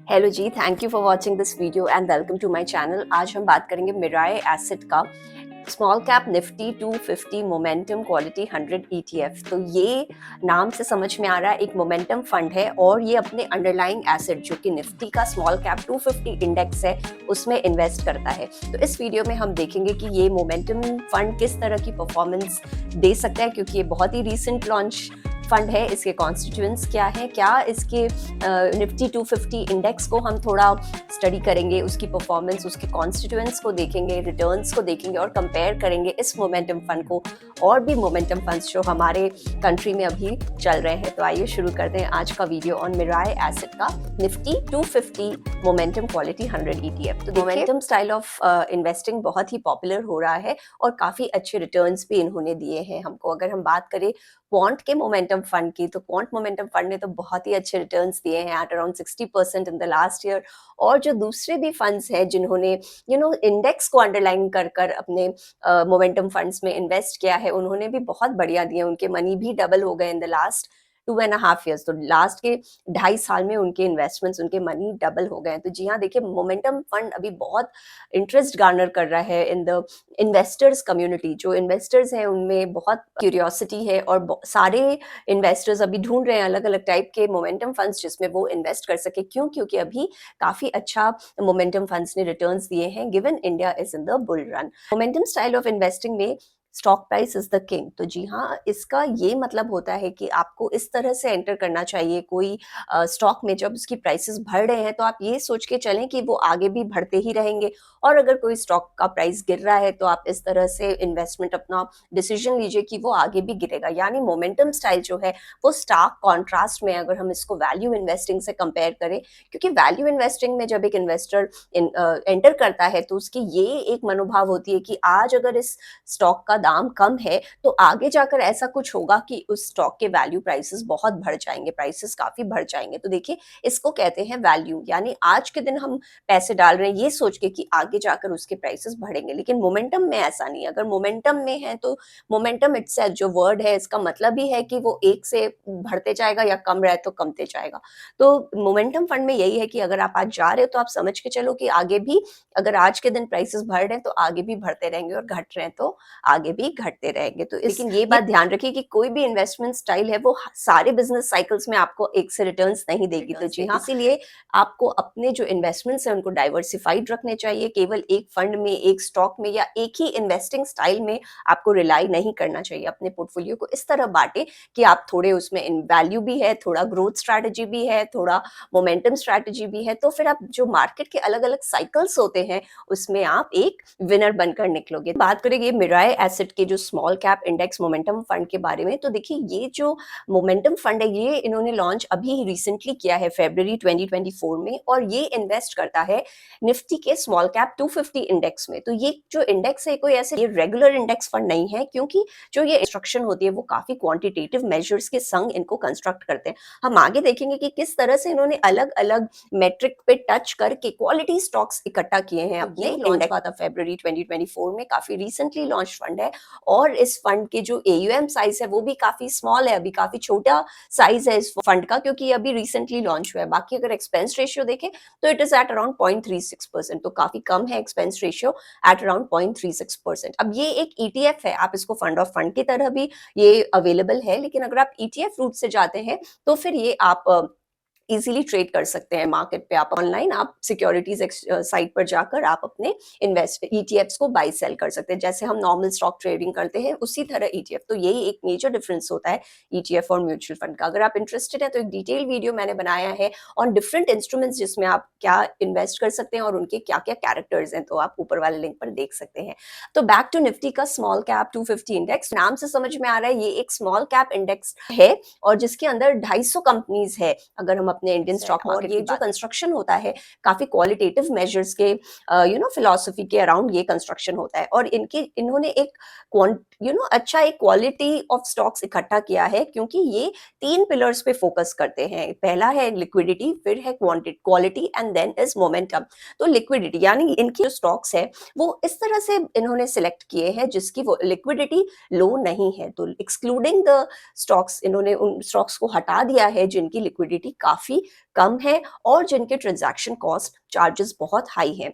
Hello ji, thank you for watching this video and welcome to my channel. आज हम बात करेंगे मिराय एसेट का small cap Nifty 250 momentum quality 100 ETF। तो ये नाम से समझ में आ रहा है एक मोमेंटम फंड है और ये अपने अंडरलाइंग एसेट जो कि निफ्टी का स्मॉल कैप 250 इंडेक्स है उसमें इन्वेस्ट करता है। तो इस वीडियो में हम देखेंगे कि ये मोमेंटम फंड किस तरह की परफॉर्मेंस दे सकता है, क्योंकि ये बहुत ही रिसेंट लॉन्च फंड है। इसके कॉन्स्टिट्यूएंट्स क्या है, क्या इसके निफ्टी 250 इंडेक्स को हम थोड़ा स्टडी करेंगे, उसकी परफॉर्मेंस, उसके कॉन्स्टिट्यूएंट्स को देखेंगे, रिटर्न्स को देखेंगे और कंपेयर करेंगे इस मोमेंटम फंड को और भी मोमेंटम फंड्स जो हमारे कंट्री में अभी चल रहे हैं। तो आइए शुरू करते हैं आज का वीडियो ऑन मिराय एसेट का निफ्टी 250 मोमेंटम क्वालिटी 100 ETF। तो मोमेंटम स्टाइल ऑफ इन्वेस्टिंग बहुत ही पॉपुलर हो रहा है और काफ़ी अच्छे रिटर्न्स भी इन्होंने दिए हैं हमको। अगर हम बात करें क्वांट के मोमेंटम फंड की, तो क्वांट मोमेंटम फंड ने तो बहुत ही अच्छे रिटर्न्स दिए हैं at around 60% in the last year. और जो दूसरे भी फंड्स हैं जिन्होंने इंडेक्स को अंडरलाइन कर कर अपने मोमेंटम फंड्स में इन्वेस्ट किया है, उन्होंने भी बहुत बढ़िया दिए। उनके मनी भी डबल हो गए इन द लास्ट 2.5 years। तो लास्ट के 2.5 साल में उनके इन्वेस्टमेंट्स, उनके मनी डबल हो गए। तो जी हाँ, देखिए मोमेंटम फंड अभी बहुत इंटरेस्ट गार्नर कर रहा है इन द इन्वेस्टर्स कम्युनिटी। जो इन्वेस्टर्स हैं उनमें बहुत क्यूरियोसिटी है और सारे इन्वेस्टर्स अभी ढूंढ रहे हैं अलग अलग टाइप के मोमेंटम फंड्स जिसमें वो इन्वेस्ट कर सके। क्यों? क्योंकि अभी काफी अच्छा मोमेंटम फंड्स ने रिटर्न्स दिए हैं given India is in the bull run. Momentum style of investing में stock price is the king. तो जी हाँ, इसका ये मतलब होता है कि आपको इस तरह से एंटर करना चाहिए कोई स्टॉक में जब उसकी प्राइसेस बढ़ रहे हैं तो आप ये सोच के चलें कि वो आगे भी बढ़ते ही रहेंगे। और अगर कोई स्टॉक का प्राइस गिर रहा है तो आप इस तरह से इन्वेस्टमेंट अपना डिसीजन लीजिए कि वो आगे भी गिरेगा। यानी मोमेंटम स्टाइल जो है वो स्टार्क कॉन्ट्रास्ट में, अगर हम इसको वैल्यू इन्वेस्टिंग से कंपेयर करें, क्योंकि वैल्यू इन्वेस्टिंग में जब एक इन्वेस्टर एंटर करता है तो उसकी ये एक मनोभाव होती है कि आज अगर इस स्टॉक का दाम कम है तो आगे जाकर ऐसा कुछ होगा कि उस स्टॉक के वैल्यू प्राइसेस बहुत बढ़ जाएंगे, प्राइसेस काफी बढ़ जाएंगे। तो देखिए, इसको कहते हैं वैल्यू। यानी आज के दिन हम पैसे डाल रहे हैं ये सोच के कि आगे जाकर उसके प्राइसेस बढ़ेंगे, लेकिन मोमेंटम में ऐसा नहीं। अगर मोमेंटम में है तो मोमेंटम इटसेल्फ जो वर्ड है इसका मतलब ही है कि वो एक से बढ़ते जाएगा या कम रहे तो कमते जाएगा। तो मोमेंटम फंड में यही है कि अगर आप आज जा रहे हो तो आप समझ के चलो कि आगे भी, अगर आज के दिन प्राइसेस बढ़ रहे हैं तो आगे भी बढ़ते रहेंगे और घट रहे हैं तो आगे भी घटते रहेंगे। तो लेकिन ये बात ध्यान रखिए कि कोई भी इन्वेस्टमेंट स्टाइल है वो सारे बिजनेस साइकिल्स में आपको एक से रिटर्न्स नहीं देगी। तो जी हाँ, इसीलिए आपको अपने जो इन्वेस्टमेंट्स हैं उनको डाइवर्सिफाइड रखने चाहिए। केवल एक फंड में, एक स्टॉक में या एक ही इन्वेस्टिंग स्टाइल में आपको रिलाई नहीं करना चाहिए। अपने पोर्टफोलियो को इस तरह बांटे कि आप थोड़े उसमें इन वैल्यू भी है, थोड़ा ग्रोथ स्ट्रैटेजी भी है, थोड़ा मोमेंटम स्ट्रैटेजी भी है। तो फिर आप जो मार्केट के अलग अलग साइकिल्स होते हैं उसमें आप एक विनर बनकर निकलोगे। बात करेंगे मिराय एसेट के जो small cap index momentum fund के बारे में। तो देखिए, ये जो मोमेंटम फंड है ये इन्होंने लॉन्च अभी रिसेंटली किया है फरवरी 2024 में, और ये इन्वेस्ट करता है निफ्टी के स्मॉल कैप 250 इंडेक्स में। तो ये जो इंडेक्स है कोई ऐसे ये रेगुलर इंडेक्स फंड नहीं है, क्योंकि जो ये इंस्ट्रक्शन होती है वो काफी क्वांटिटेटिव मेजर्स के संग इनको कंस्ट्रक्ट करते हैं। हम आगे देखेंगे कि किस तरह से इन्होंने अलग अलग मेट्रिक पे टच करके क्वालिटी स्टॉक्स इकट्ठा किए हैं। अपने लॉन्च हुआ था फरवरी 2024 में, काफी रिसेंटली लॉन्च फंड है। और इस फंड के जो AUM साइज है वो भी काफी स्मॉल है, अभी काफी छोटा साइज है इस फंड का, क्योंकि अभी रिसेंटली लॉन्च हुआ है। बाकी अगर एक्सपेंस रेशियो देखें तो इट इज एट अराउंड 0.36%। तो काफी कम है एक्सपेंस रेशियो, एट अराउंड 0.36%। अब ये एक ETF है, आप इसको फंड ऑफ फंड की तरह भी ये अवेलेबल है, लेकिन अगर आप ETF रूट से जाते हैं तो फिर ये आप इजीली ट्रेड कर सकते हैं मार्केट पे। आप ऑनलाइन, आप सिक्योरिटीज साइट पर जाकर आप अपने इन्वेस्ट ETFs को बाय सेल कर सकते हैं, जैसे हम नॉर्मल स्टॉक ट्रेडिंग करते हैं उसी तरह ETF। तो यही एक मेजर डिफरेंस होता है ETF और म्यूचुअल फंड का। अगर आप इंटरेस्टेड है तो एक डिटेल वीडियो मैंने बनाया है ऑन डिफरेंट इंस्ट्रूमेंट्स जिसमें आप क्या इन्वेस्ट कर सकते हैं और उनके क्या क्या कैरेक्टर्स हैं, तो आप ऊपर वाले लिंक पर देख सकते हैं। तो बैक टू निफ्टी का स्मॉल कैप 250 इंडेक्स, नाम से समझ में आ रहा है ये एक स्मॉल कैप इंडेक्स है और जिसके अंदर 250 कंपनीज है। अगर हम अपने इंडियन स्टॉक मार्केट, और ये जो कंस्ट्रक्शन होता है काफी क्वालिटेटिव मेजर्स के फिलॉसफी के अराउंड ये कंस्ट्रक्शन होता है। और इन्होंने एक अच्छा एक क्वालिटी ऑफ स्टॉक्स इकट्ठा किया है, क्योंकि ये 3 पिलर्स पे फोकस करते हैं। पहला है लिक्विडिटी, फिर है quality and then is momentum. तो लिक्विडिटी यानी इनकी जो स्टॉक्स है वो इस तरह से इन्होंने सिलेक्ट किए हैं जिसकी वो लिक्विडिटी लो नहीं है। तो एक्सक्लूडिंग द स्टॉक्स, इन्होंने उन स्टॉक्स को हटा दिया है जिनकी लिक्विडिटी काफी काफी कम है और जिनके ट्रांजैक्शन कॉस्ट चार्जेस बहुत हाई हैं,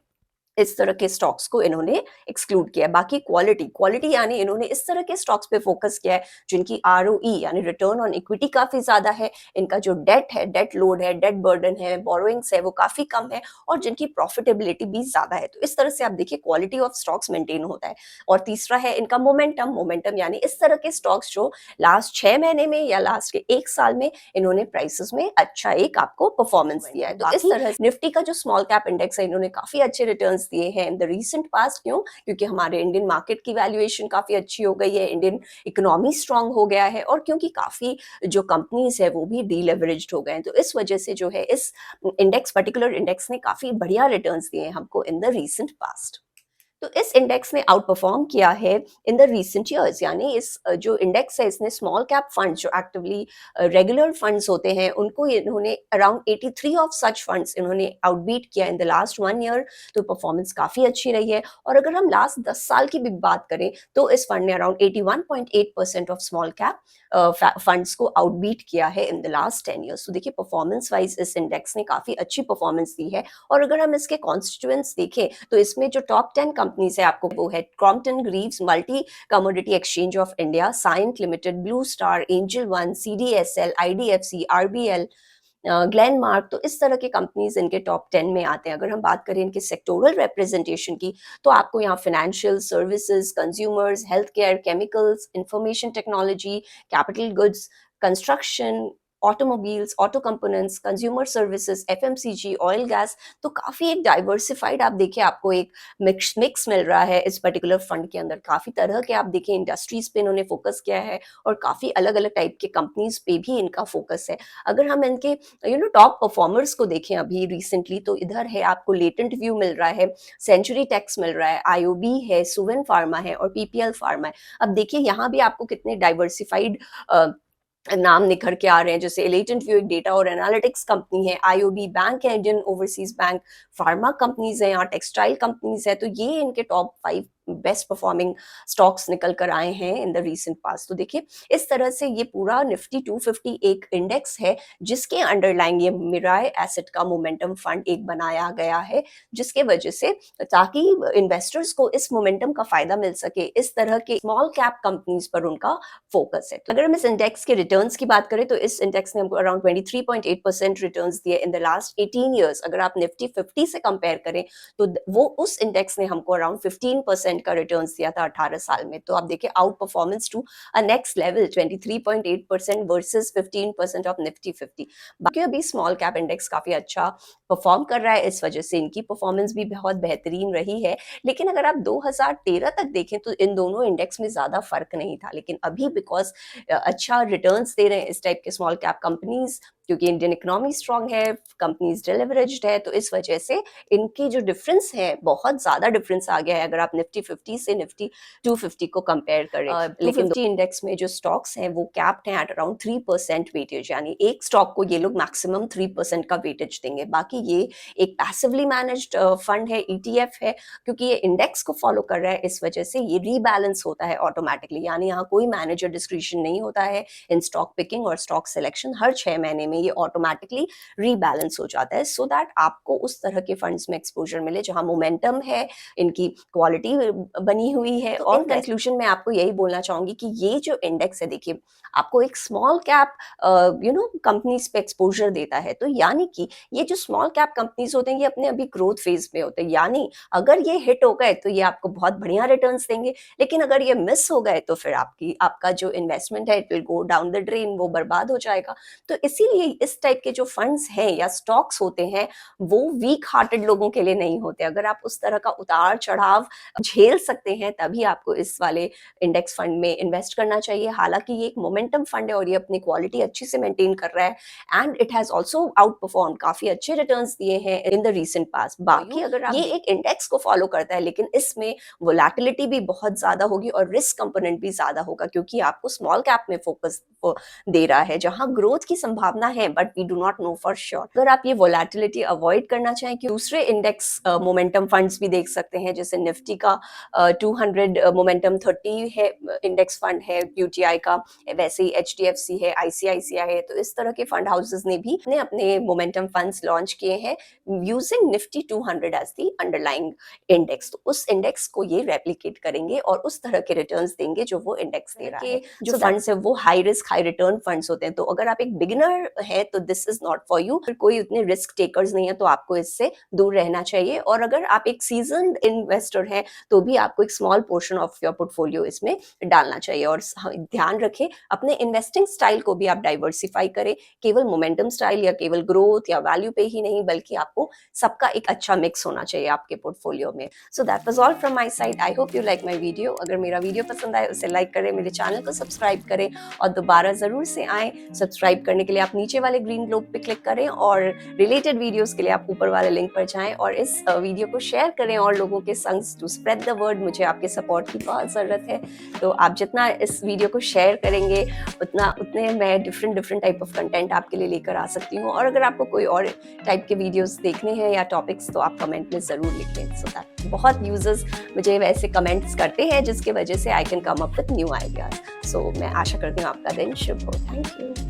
इस तरह के स्टॉक्स को इन्होंने एक्सक्लूड किया। बाकी क्वालिटी यानी इन्होंने इस तरह के स्टॉक्स पे फोकस किया है जिनकी आरओई यानी रिटर्न ऑन इक्विटी काफी ज्यादा है, इनका जो डेट है, डेट लोड है, डेट बर्डन है, बोरोइंग्स है, वो काफी कम है और जिनकी प्रॉफिटेबिलिटी भी ज्यादा है। तो इस तरह से आप देखिए क्वालिटी ऑफ स्टॉक्स मेंटेन होता है। और तीसरा है इनका मोमेंटम यानी इस तरह के स्टॉक्स जो लास्ट 6 महीने में या लास्ट के 1 साल में इन्होंने प्राइसेस में अच्छा एक आपको परफॉर्मेंस दिया है। तो इस तरह निफ्टी का जो स्मॉल कैप इंडेक्स है, इन्होंने काफी अच्छे रिटर्न्स दिए हैं इन द रीसेंट पास्ट। क्यों? क्योंकि हमारे इंडियन मार्केट की वैल्यूएशन काफी अच्छी हो गई है, इंडियन इकोनॉमी स्ट्रांग हो गया है और क्योंकि काफी जो कंपनीज है वो भी डीलेवरेज्ड हो गए हैं। तो इस वजह से जो है इस पर्टिकुलर इंडेक्स ने काफी बढ़िया रिटर्न्स दिए हैं हमको इन द रीसेंट पास्ट। तो इस इंडेक्स ने आउट परफॉर्म किया है इन द रीसेंट ईयर्स, यानी इस जो इंडेक्स है इसने स्मॉल कैप फंड्स जो एक्टिवली रेगुलर फंड्स होते हैं उनको इन्होंने अराउंड 83 ऑफ सच फंड्स इन्होंने आउटबीट किया इन द लास्ट 1 ईयर। तो परफॉर्मेंस काफी अच्छी रही है। और अगर हम लास्ट 10 साल की भी बात करें तो इस फंड ने around 81.8% of small cap funds को आउटबीट किया है इन द लास्ट 10 ईयर्स। तो देखिए परफॉर्मेंस वाइज इस इंडेक्स ने काफी अच्छी परफॉर्मेंस दी है। और अगर हम इसके कॉन्स्टिट्यूएंट्स देखें तो इसमें जो टॉप 10 कंपनीज है आपको वो है Crompton Greaves, Multi Commodity Exchange of India, Cyient Limited, Blue Star, Angel One, CDSL, IDFC, RBL, Glenmark. तो इस तरह के कंपनीज इनके टॉप 10 में आते हैं। अगर हम बात करें इनके सेक्टोरल रिप्रेजेंटेशन की तो आपको यहाँ financial services, consumers, health care, chemicals, information technology, capital goods, construction, automobiles, auto components, consumer services, FMCG, oil gas. तो काफी एक डाइवर्सिफाइड आप देखिए आपको एक मिक्स मिल रहा है इस पर्टिकुलर फंड के अंदर। काफी तरह के आप देखिए इंडस्ट्रीज पे इन्होंने फोकस किया है और काफी अलग अलग टाइप के कंपनीज पे भी इनका फोकस है। अगर हम इनके टॉप परफॉर्मर्स को देखें अभी रिसेंटली तो इधर है आपको लेटेंट व्यू मिल रहा है, सेंचुरी टेक्स मिल रहा है, आईओबी है, सुवेन फार्मा है और पीपीएल फार्मा है। अब देखिए यहाँ भी आपको कितने डाइवर्सिफाइड नाम निखर के आ रहे हैं। जैसे लेटेंट व्यू एक डेटा और एनालिटिक्स कंपनी है, आईओबी बैंक है, Indian overseas bank, pharma companies है, यहाँ टेक्सटाइल कंपनीज है। तो ये इनके टॉप 5 बेस्ट परफॉर्मिंग स्टॉक्स निकल कर आए हैं इन द रीसेंट पास्ट। तो देखिए इस तरह से ये पूरा निफ्टी 250 एक इंडेक्स है जिसके अंडरलाइंग ये मिराय एसेट का मोमेंटम फंड एक बनाया गया है, जिसके वजह से ताकि इन्वेस्टर्स को इस मोमेंटम का फायदा मिल सके, इस तरह के स्मॉल कैप कंपनीज पर उनका फोकस है। तो अगर हम इस इंडेक्स के रिटर्न्स की बात करें तो इस इंडेक्स ने हमको अराउंड 23.8% रिटर्न्स दिए इन द लास्ट 18 ईयर्स। अगर आप निफ्टी 50 से कंपेयर करें तो वो उस इंडेक्स ने हमको अराउंड 15% का रिटर्न्स दिया था 18 साल में। तो आप देखिए out performance to a next level, 23.8% versus 15% of Nifty 50। बाकी अभी स्मॉल कैप इंडेक्स काफी अच्छा परफॉर्म कर रहा है, इस वजह से इनकी परफॉर्मेंस भी बहुत बेहतरीन रही है। लेकिन अगर आप 2013 तक देखें तो इन दोनों इंडेक्स में ज्यादा फर्क नहीं था। लेकिन अभी बिकॉज अच्छा रिटर्न्स दे रहे हैं इस टाइप के स्मॉल कैप कंपनीज, क्योंकि इंडियन इकोनॉमी स्ट्रांग है, कंपनीज डिलीवरेज्ड है, तो इस वजह से इनकी जो डिफरेंस है बहुत ज्यादा डिफरेंस आ गया है अगर आप निफ्टी 50 से निफ्टी 250 को कंपेयर करें। लेकिन 250 इंडेक्स में जो स्टॉक्स हैं वो कैप्ड हैं एट अराउंड 3% वेटेज, यानी एक स्टॉक को ये लोग मैक्सिमम 3% का वेटेज देंगे। बाकी ये एक पैसिवली मैनेज्ड फंड है, ईटीएफ है, क्योंकि ये इंडेक्स को फॉलो कर रहा है, इस वजह से ये रीबैलेंस होता है ऑटोमेटिकली, यानी यहाँ कोई मैनेजर डिस्क्रिप्शन नहीं होता है इन स्टॉक पिकिंग और स्टॉक सिलेक्शन। हर 6 महीने में ये ऑटोमेटिकली रीबैलेंस हो जाता है सो दैट आपको उस तरह के फंड्स में एक्सपोजर मिले जहां मोमेंटम है, इनकी क्वालिटी बनी हुई है। और कंक्लूजन में आपको यही बोलना चाहूंगी कि ये जो इंडेक्स है देखिए आपको एक स्मॉल कैप कंपनीज पे एक्सपोजर देता है। तो यानी कि ये जो स्मॉल कैप कंपनीज होते हैं ये अपने अभी ग्रोथ फेज में होते हैं, यानी अगर ये हिट हो गए तो ये आपको बहुत बढ़िया रिटर्न्स देंगे, लेकिन अगर ये मिस हो गए तो फिर आपका जो इन्वेस्टमेंट है it will go down the drain, वो बर्बाद हो जाएगा। तो इसीलिए इस टाइप के जो फंड्स हैं या स्टॉक्स होते हैं वो वीक हार्टेड लोगों के लिए नहीं होते। अगर आप उस तरह का उतार चढ़ाव झेल सकते हैं तभी आपको इस वाले इंडेक्स फंड में इन्वेस्ट करना चाहिए। हालांकि ये एक मोमेंटम फंड है और ये अपनी क्वालिटी अच्छी से मेंटेन कर रहा है and it has also out perform, काफी अच्छे रिटर्न्स दिए हैं इन द रीसेंट पास्ट। बाकी अगर ये एक इंडेक्स को फॉलो करता है लेकिन इसमें वोलेटिलिटी भी बहुत ज्यादा होगी और रिस्क कंपोनेंट भी ज्यादा होगा, क्योंकि आपको स्मॉल कैप में फोकस दे रहा है जहां ग्रोथ की संभावना हैं but we do not know for sure. अगर आप ये वोलेटिलिटी अवॉइड करना चाहें कि दूसरे इंडेक्स मोमेंटम फंड्स भी देख सकते हैं, जैसे निफ्टी का 200 मोमेंटम 30 है इंडेक्स फंड है यूटीआई का, वैसे ही एचडीएफसी है, आईसीआईसीआई है। तो इस तरह के फंड हाउसेस ने भी अपने अपने मोमेंटम फंड्स लॉन्च किए हैं using Nifty 200 as the underlying index. तो उस इंडेक्स को ये रेप्लिकेट करेंगे और उस तरह के रिटर्न्स देंगे जो वो इंडेक्स दे रहा है। जो फंड्स है वो high risk high return funds होते हैं। तो अगर आप एक बिगिनर है तो this is not for you. कोई उतने रिस्क टेकर्स नहीं है तो आपको इससे दूर रहना चाहिए। और अगर आप एक सीजन्ड इन्वेस्टर हैं तो भी आपको एक small portion of your portfolio इसमें डालना चाहिए। और ध्यान रखें अपने इन्वेस्टिंग स्टाइल को भी आप डाइवर्सिफाई करें, केवल मोमेंटम स्टाइल या केवल ग्रोथ या वैल्यू पे ही नहीं, बल्कि आपको सबका एक अच्छा मिक्स होना चाहिए आपके पोर्टफोलियो में। So that was all from my side. I hope you like my video. अगर मेरा वीडियो पसंद आए उसे लाइक करें, मेरे चैनल को सब्सक्राइब करें और दोबारा जरूर से आए। सब्सक्राइब करने के लिए आप नीचे वाले ग्रीन ग्लोब पे क्लिक करें और रिलेटेड वीडियोस के लिए आप ऊपर वाले लिंक पर जाएं और इस वीडियो को शेयर करें और लोगों के संग टू स्प्रेड द वर्ड। मुझे आपके सपोर्ट की बहुत ज़रूरत है। तो आप जितना इस वीडियो को शेयर करेंगे उतने मैं डिफरेंट टाइप ऑफ कंटेंट आपके लिए लेकर आ सकती हूँ। और अगर आपको कोई और टाइप के वीडियोस देखने हैं या टॉपिक्स तो आप कमेंट में ज़रूर लिख लें। सो दैट बहुत यूजर्स मुझे वैसे कमेंट्स करते हैं जिसकी वजह से I can come up with new ideas. So मैं आशा करती हूँ आपका दिन शुभ हो। Thank you.